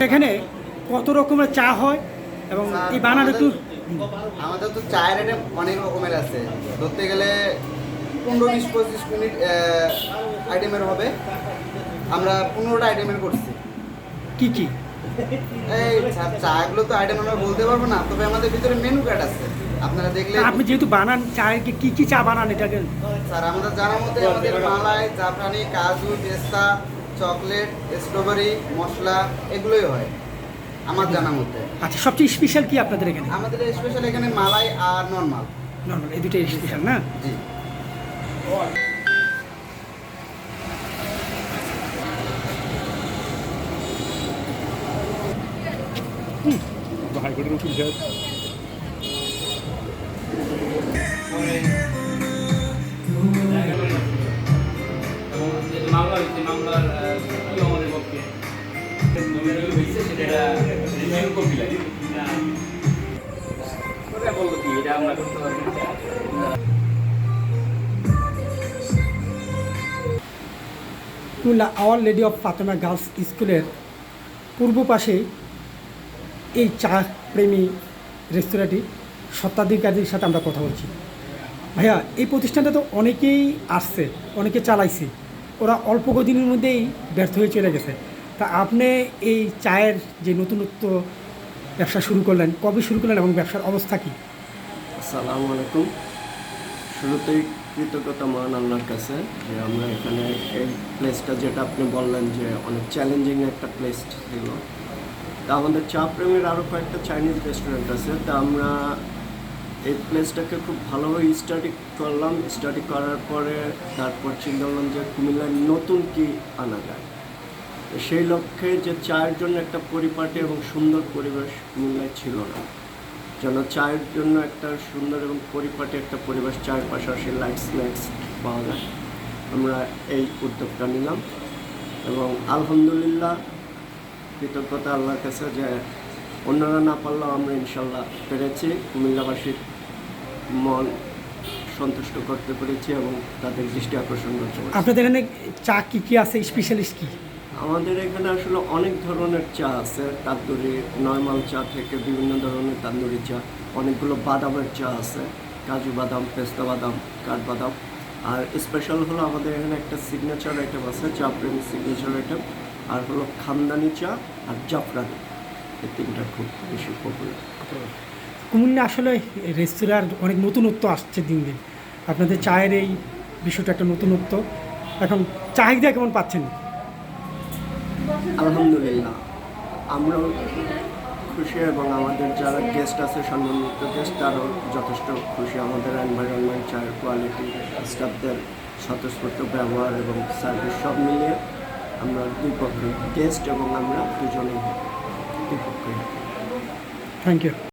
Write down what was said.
এখানে কত রকমের চা হয় এবং এই বানানো একটু আমাদের তো চায়ের আইটেম অনেক রকমের আছে, ধরতে গেলে 15-20-25 মিনিট আইটেমের হবে। আমরা 15টা আইটেমের করছি। কি কি এই চাগুলো তো আইটেম আমরা বলতে পারবো না, তবে আমাদের ভিতরে মেনু কার্ড আছে, আপনারা দেখলে। আপনি যেহেতু বানান চায়ের কি কি চা বানান এটাকে? স্যার আমাদের জানার মধ্যে আমাদের মালাই, জাফরানি, কাজু, পেস্তা, চকলেট, স্ট্রবেরি, মশলা এগুলোই হয় আমার জানার মধ্যে। আচ্ছা, সবচেয়ে স্পেশাল কি আপনাদের এখানে? আমাদের স্পেশাল এখানে মালাই আর নরমাল। নর্মাল এই দুটোই স্পেশাল না? জি। মামলার কি আমাদের পক্ষে সেটা রিভিউ করবি লাগে বললো কি এটা আমরা করতে পারবো না। Cumilla our lady of Fatema girls স্কুলের পূর্ব পাশে এই চা প্রেমী রেস্তোরাঁটি স্বত্বাধিকারীর সাথে আমরা কথা বলছি। ভাইয়া, এই প্রতিষ্ঠানটা তো অনেকেই আসছে, অনেকে চালাইছে, ওরা অল্প কদিনের মধ্যেই ব্যর্থ হয়ে চলে গেছে। তা আপনি এই চায়ের যে নতুনত্ব ব্যবসা শুরু করলেন, কবে শুরু করলেন এবং ব্যবসার অবস্থা কী? আসসালামু আলাইকুম। শুরুতেই কৃতজ্ঞতা মহান আল্লাহর কাছে যে আমরা এখানে এই প্লেসটা, যেটা আপনি বললেন যে অনেক চ্যালেঞ্জিং একটা প্লেস ছিল। তা আমাদের চা প্রেমের আরও কয়েকটা চাইনিজ রেস্টুরেন্ট আছে, তা আমরা এই প্লেসটাকে খুব ভালোভাবে স্টাডি করার পরে তারপর চিন্তা করলাম যে কুমিল্লায় নতুন কি আনা যায়। সেই লক্ষ্যে যে চায়ের জন্য একটা পরিপাটি এবং সুন্দর পরিবেশ কুমিল্লায় ছিল না, যেন চায়ের জন্য একটা সুন্দর এবং পরিপাটি একটা পরিবেশ, চায়ের পাশাপাশি লাইট স্ন্যাক্স পাওয়া যায়। আমরা এই উদ্যোগটা নিলাম এবং আলহামদুলিল্লাহ কৃতজ্ঞতা আল্লাহর কাছে যে অন্যরা না পারলেও আমরা ইনশাল্লাহ পেরেছি, কুমিল্লাবাসীর মন সন্তুষ্ট করতে পেরেছি এবং তাদের দৃষ্টি আকর্ষণ করতে পেরেছি। আপনাদের এখানে চা কী কী আছে, স্পেশালিস্ট কী? আমাদের এখানে আসলে অনেক ধরনের চা আছে, তান্দুরি, নর্মাল চা থেকে বিভিন্ন ধরনের তান্দুরি চা, অনেকগুলো বাদামের চা আছে, কাজু বাদাম, পেস্তা বাদাম, কাঠবাদাম। আর স্পেশাল হলো আমাদের এখানে একটা সিগনেচার আইটেম আছে, চা প্রেমী সিগনেচার আইটেম, আর হলো খানদানি চা আর জাফরানি। এই তিনটা খুব বেশি পপুলার। কুমিল্লা আসলে রেস্তোরাঁর অনেক নতুনত্ব আসছে দিন দিন। আপনাদের চায়ের এই বিষয়টা একটা নতুনত্ব, এখন চাহিদা কেমন পাচ্ছেন? আলহামদুলিল্লাহ আমরাও খুশি এবং আমাদের যারা গেস্ট আছে, সম্মানিত গেস্ট, তারাও যথেষ্ট খুশি। আমাদের এনভায়রনমেন্ট, চায়ের কোয়ালিটি, স্টাফদের স্বতঃস্ফূর্ত ব্যবহার এবং সার্ভিস সব মিলিয়ে আমরা দুই পক্ষে, গেস্ট এবং আমরা দুজনেই দুই পক্ষে। Thank you.